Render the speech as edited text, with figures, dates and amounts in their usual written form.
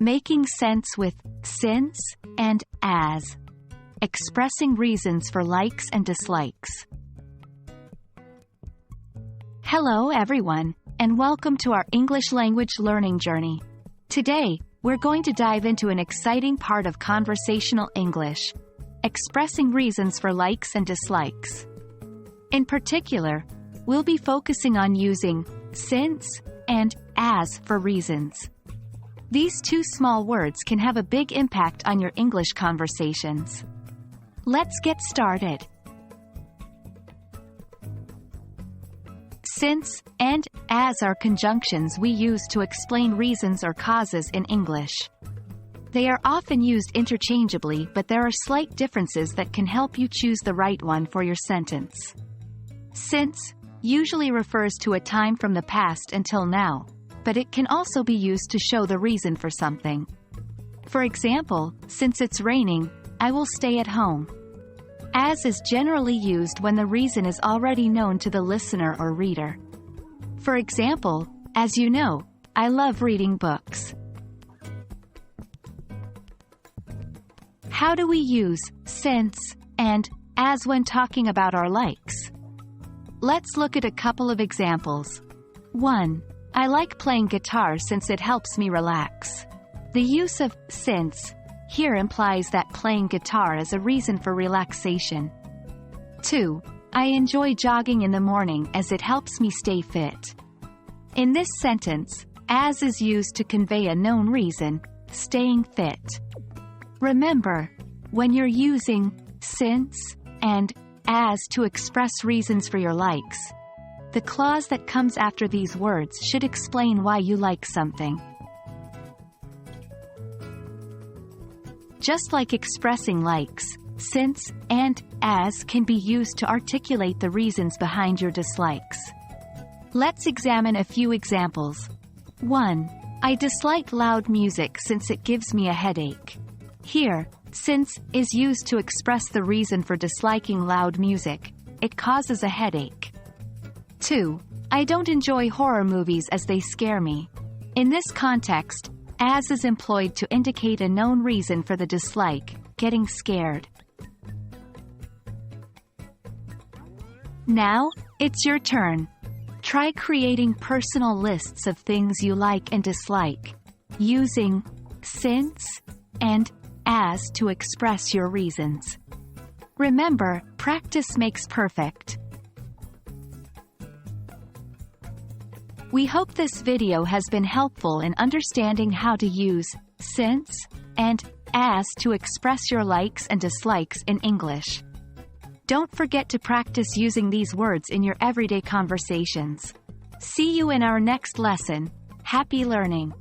Making sense with since and as. Expressing reasons for likes and dislikes. Hello everyone, and welcome to our English language learning journey. Today, we're going to dive into an exciting part of conversational English, expressing reasons for likes and dislikes. In particular, we'll be focusing on using since and as for reasons. These two small words can have a big impact on your English conversations. Let's get started. Since and as are conjunctions we use to explain reasons or causes in English. They are often used interchangeably, but there are slight differences that can help you choose the right one for your sentence. Since usually refers to a time from the past until now, but it can also be used to show the reason for something. For example, since it's raining, I will stay at home. As is generally used when the reason is already known to the listener or reader. For example, as you know, I love reading books. How do we use since and as when talking about our likes? Let's look at a couple of examples. 1. I like playing guitar since it helps me relax. The use of since here implies that playing guitar is a reason for relaxation. 2. I enjoy jogging in the morning as it helps me stay fit. In this sentence, as is used to convey a known reason, staying fit. Remember, when you're using since and as to express reasons for your likes, the clause that comes after these words should explain why you like something. Just like expressing likes, since and as can be used to articulate the reasons behind your dislikes. Let's examine a few examples. 1. I dislike loud music since it gives me a headache. Here, since is used to express the reason for disliking loud music. It causes a headache. 2. I don't enjoy horror movies as they scare me. In this context, as is employed to indicate a known reason for the dislike, getting scared. Now, it's your turn. Try creating personal lists of things you like and dislike, using since and as to express your reasons. Remember, practice makes perfect. We hope this video has been helpful in understanding how to use since and as to express your likes and dislikes in English. Don't forget to practice using these words in your everyday conversations. See you in our next lesson. Happy learning!